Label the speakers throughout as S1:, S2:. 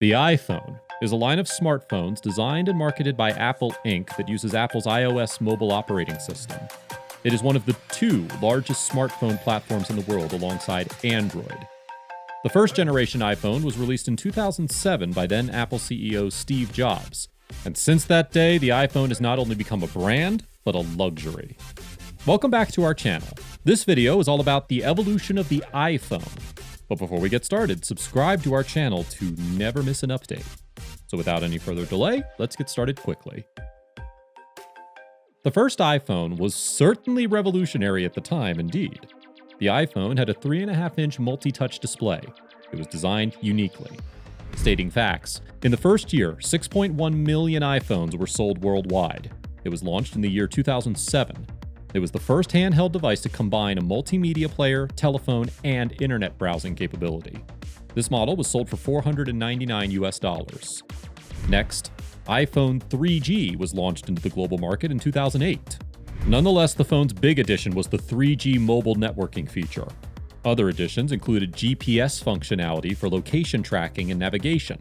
S1: The iPhone is a line of smartphones designed and marketed by Apple Inc. that uses Apple's iOS mobile operating system. It is one of the two largest smartphone platforms in the world alongside Android. The first generation iPhone was released in 2007 by then Apple CEO Steve Jobs. And since that day, the iPhone has not only become a brand, but a luxury. Welcome back to our channel. This video is all about the evolution of the iPhone. But before we get started, subscribe to our channel to never miss an update. So without any further delay, let's get started quickly. The first iPhone was certainly revolutionary at the time, indeed. The iPhone had a 3.5-inch multi-touch display. It was designed uniquely. Stating facts, in the first year, 6.1 million iPhones were sold worldwide. It was launched in the year 2007. It was the first handheld device to combine a multimedia player, telephone, and internet browsing capability. This model was sold for $499. Next, iPhone 3G was launched into the global market in 2008. Nonetheless, the phone's big addition was the 3G mobile networking feature. Other additions included GPS functionality for location tracking and navigation.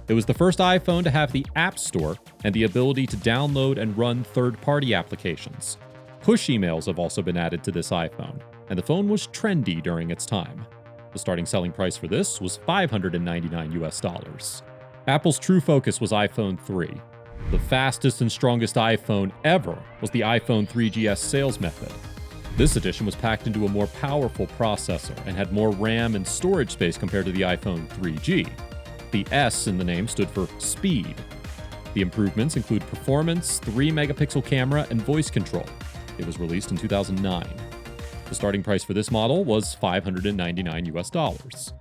S1: It was the first iPhone to have the App Store and the ability to download and run third-party applications. Push emails have also been added to this iPhone, and the phone was trendy during its time. The starting selling price for this was $599. Apple's true focus was iPhone 3. The fastest and strongest iPhone ever was the iPhone 3GS sales method. This edition was packed into a more powerful processor and had more RAM and storage space compared to the iPhone 3G. The S in the name stood for speed. The improvements include performance, 3-megapixel camera, and voice control. It was released in 2009. The starting price for this model was $599.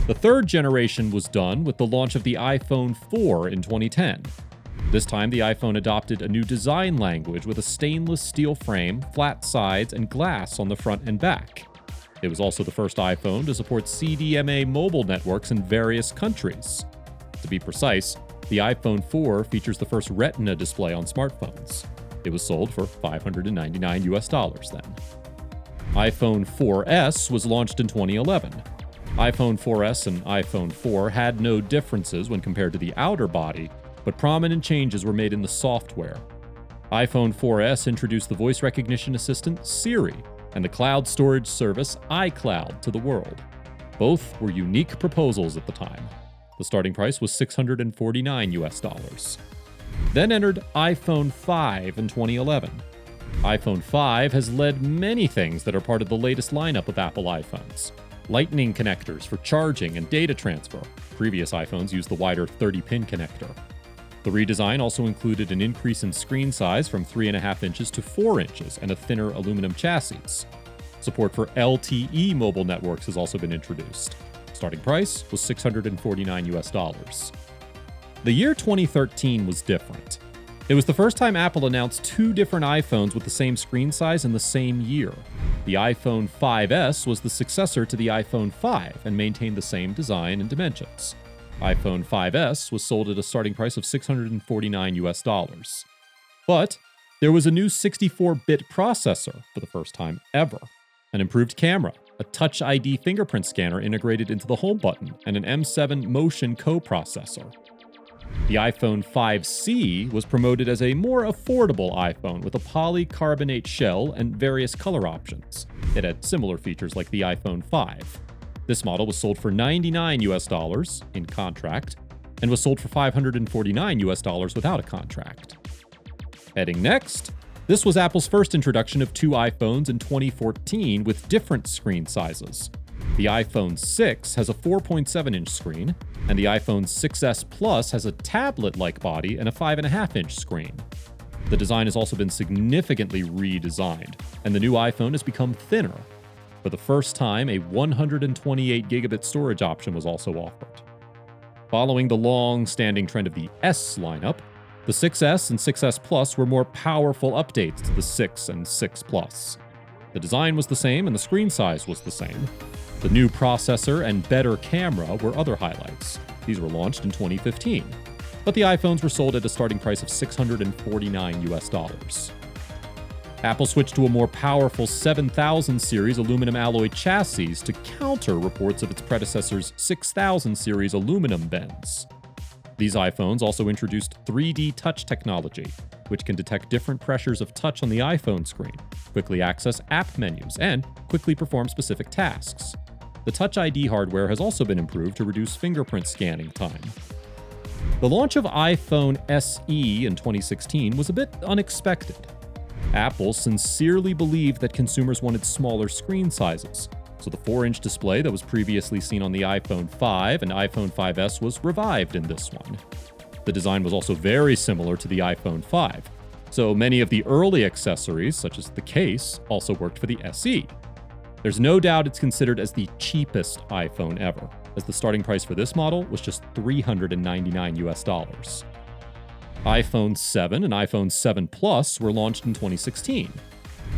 S1: The third generation was done with the launch of the iPhone 4 in 2010. This time, the iPhone adopted a new design language with a stainless steel frame, flat sides, and glass on the front and back. It was also the first iPhone to support CDMA mobile networks in various countries. To be precise, the iPhone 4 features the first Retina display on smartphones. It was sold for $599 then. iPhone 4S was launched in 2011. iPhone 4S and iPhone 4 had no differences when compared to the outer body, but prominent changes were made in the software. iPhone 4S introduced the voice recognition assistant Siri and the cloud storage service iCloud to the world. Both were unique proposals at the time. The starting price was $649. Then entered iPhone 5 in 2011. iPhone 5 has led many things that are part of the latest lineup of Apple iPhones. Lightning connectors for charging and data transfer. Previous iPhones used the wider 30-pin connector. The redesign also included an increase in screen size from 3.5 inches to 4 inches and a thinner aluminum chassis. Support for LTE mobile networks has also been introduced. Starting price was $649. The year 2013 was different. It was the first time Apple announced two different iPhones with the same screen size in the same year. The iPhone 5S was the successor to the iPhone 5 and maintained the same design and dimensions. iPhone 5S was sold at a starting price of $649. But there was a new 64-bit processor for the first time ever, an improved camera, a Touch ID fingerprint scanner integrated into the home button, and an M7 Motion coprocessor. The iPhone 5C was promoted as a more affordable iPhone with a polycarbonate shell and various color options. It had similar features like the iPhone 5. This model was sold for $99 in contract and was sold for $549 without a contract. Heading next, this was Apple's first introduction of two iPhones in 2014 with different screen sizes. The iPhone 6 has a 4.7-inch screen, and the iPhone 6s Plus has a tablet-like body and a 5.5-inch screen. The design has also been significantly redesigned, and the new iPhone has become thinner. For the first time, a 128 gigabit storage option was also offered. Following the long-standing trend of the S lineup, the 6s and 6s Plus were more powerful updates to the 6 and 6 Plus. The design was the same and the screen size was the same. The new processor and better camera were other highlights. These were launched in 2015, but the iPhones were sold at a starting price of $649. Apple switched to a more powerful 7000 series aluminum alloy chassis to counter reports of its predecessor's 6000 series aluminum bends. These iPhones also introduced 3D touch technology, which can detect different pressures of touch on the iPhone screen, quickly access app menus, and quickly perform specific tasks. The Touch ID hardware has also been improved to reduce fingerprint scanning time. The launch of iPhone SE in 2016 was a bit unexpected. Apple sincerely believed that consumers wanted smaller screen sizes, so the 4-inch display that was previously seen on the iPhone 5 and iPhone 5S was revived in this one. The design was also very similar to the iPhone 5, so many of the early accessories, such as the case, also worked for the SE. There's no doubt it's considered as the cheapest iPhone ever, as the starting price for this model was just $399. iPhone 7 and iPhone 7 Plus were launched in 2016.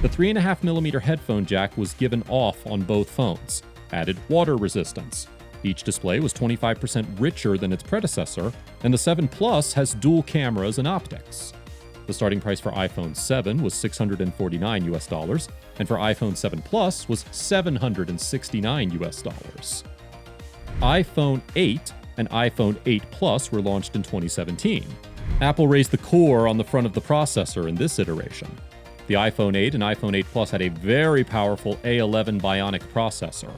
S1: The 3.5mm headphone jack was given off on both phones, added water resistance. Each display was 25% richer than its predecessor, and the 7 Plus has dual cameras and optics. The starting price for iPhone 7 was $649, and for iPhone 7 Plus was $769. iPhone 8 and iPhone 8 Plus were launched in 2017. Apple raised the core on the front of the processor in this iteration. The iPhone 8 and iPhone 8 Plus had a very powerful A11 Bionic processor.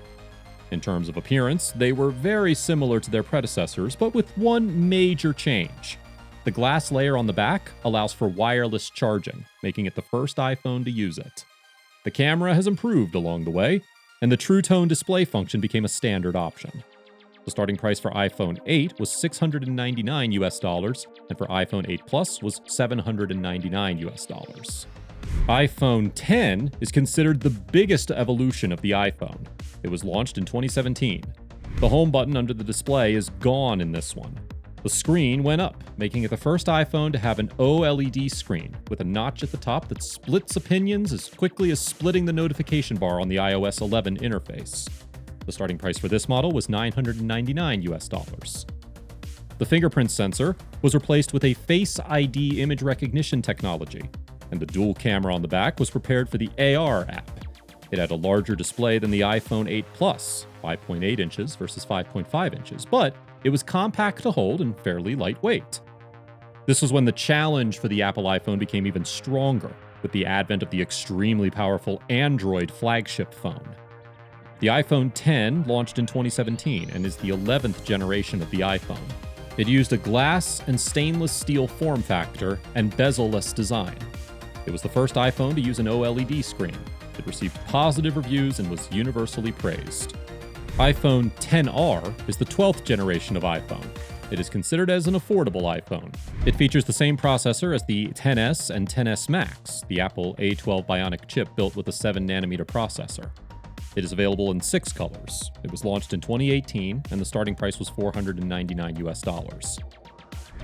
S1: In terms of appearance, they were very similar to their predecessors, but with one major change. The glass layer on the back allows for wireless charging, making it the first iPhone to use it. The camera has improved along the way, and the True Tone display function became a standard option. The starting price for iPhone 8 was $699, and for iPhone 8 Plus was $799. iPhone 10 is considered the biggest evolution of the iPhone. It was launched in 2017. The home button under the display is gone in this one. The screen went up, making it the first iPhone to have an OLED screen with a notch at the top that splits opinions as quickly as splitting the notification bar on the iOS 11 interface. The starting price for this model was $999. The fingerprint sensor was replaced with a Face ID image recognition technology, and the dual camera on the back was prepared for the AR app. It had a larger display than the iPhone 8 Plus, 5.8 inches versus 5.5 inches, but it was compact to hold and fairly lightweight. This was when the challenge for the Apple iPhone became even stronger, with the advent of the extremely powerful Android flagship phone. The iPhone 10 launched in 2017 and is the 11th generation of the iPhone. It used a glass and stainless steel form factor and bezel-less design. It was the first iPhone to use an OLED screen. It received positive reviews and was universally praised. iPhone XR is the 12th generation of iPhone. It is considered as an affordable iPhone. It features the same processor as the XS and XS Max, the Apple A12 Bionic chip built with a 7nm processor. It is available in 6 colors. It was launched in 2018, and the starting price was $499.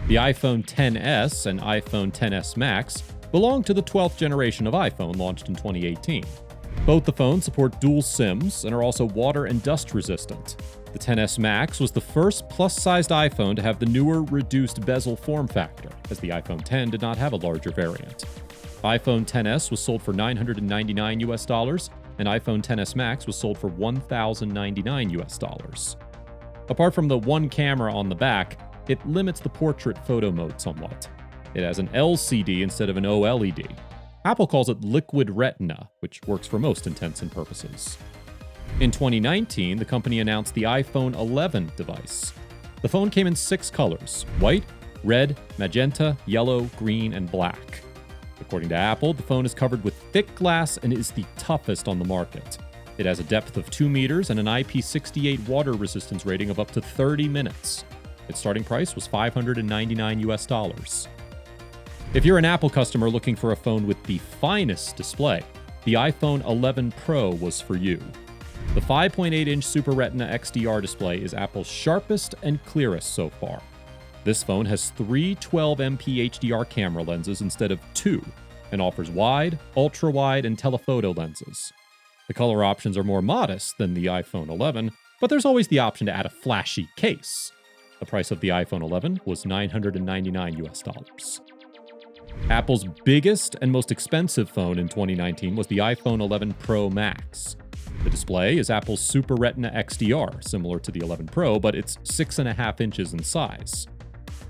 S1: The iPhone XS and iPhone XS Max belong to the 12th generation of iPhone launched in 2018. Both the phones support dual SIMs and are also water and dust resistant. The XS Max was the first plus-sized iPhone to have the newer reduced bezel form factor, as the iPhone X did not have a larger variant. iPhone XS was sold for $999, and iPhone XS Max was sold for $1,099. Apart from the one camera on the back, it limits the portrait photo mode somewhat. It has an LCD instead of an OLED. Apple calls it Liquid Retina, which works for most intents and purposes. In 2019, the company announced the iPhone 11 device. The phone came in 6 colors: white, red, magenta, yellow, green, and black. According to Apple, the phone is covered with thick glass and is the toughest on the market. It has a depth of 2 meters and an IP68 water resistance rating of up to 30 minutes. Its starting price was $599. If you're an Apple customer looking for a phone with the finest display, the iPhone 11 Pro was for you. The 5.8-inch Super Retina XDR display is Apple's sharpest and clearest so far. This phone has 3 12MP HDR camera lenses instead of 2, and offers wide, ultra-wide, and telephoto lenses. The color options are more modest than the iPhone 11, but there's always the option to add a flashy case. The price of the iPhone 11 was $999. Apple's biggest and most expensive phone in 2019 was the iPhone 11 Pro Max. The display is Apple's Super Retina XDR, similar to the 11 Pro, but it's 6.5 inches in size.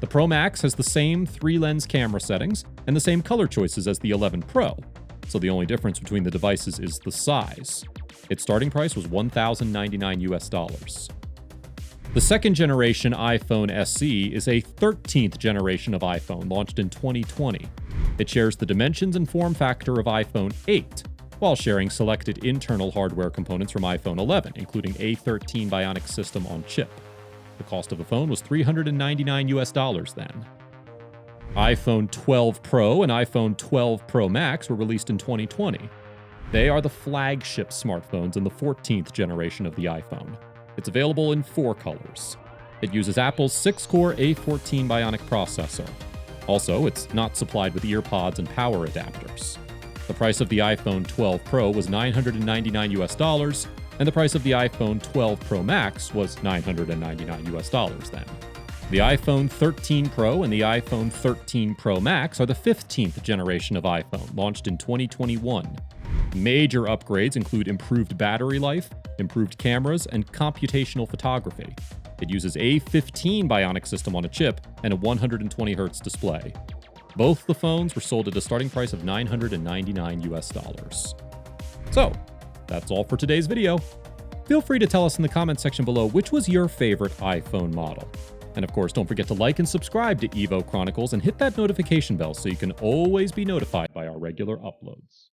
S1: The Pro Max has the same 3-lens camera settings and the same color choices as the 11 Pro, so the only difference between the devices is the size. Its starting price was $1,099. The second generation iPhone SE is a 13th generation of iPhone launched in 2020. It shares the dimensions and form factor of iPhone 8, while sharing selected internal hardware components from iPhone 11, including A13 Bionic system on chip. The cost of the phone was $399 then. iPhone 12 Pro and iPhone 12 Pro Max were released in 2020. They are the flagship smartphones in the 14th generation of the iPhone. It's available in 4 colors. It uses Apple's 6-core A14 Bionic processor. Also, it's not supplied with earpods and power adapters. The price of the iPhone 12 Pro was $999, and the price of the iPhone 12 Pro Max was $999 then. The iPhone 13 Pro and the iPhone 13 Pro Max are the 15th generation of iPhone, launched in 2021. Major upgrades include improved battery life, improved cameras, and computational photography. It uses A15 Bionic system on a chip and a 120Hz display. Both the phones were sold at a starting price of $999. So, that's all for today's video. Feel free to tell us in the comment section below which was your favorite iPhone model. And of course, don't forget to like and subscribe to Evo Chronicles and hit that notification bell so you can always be notified by our regular uploads.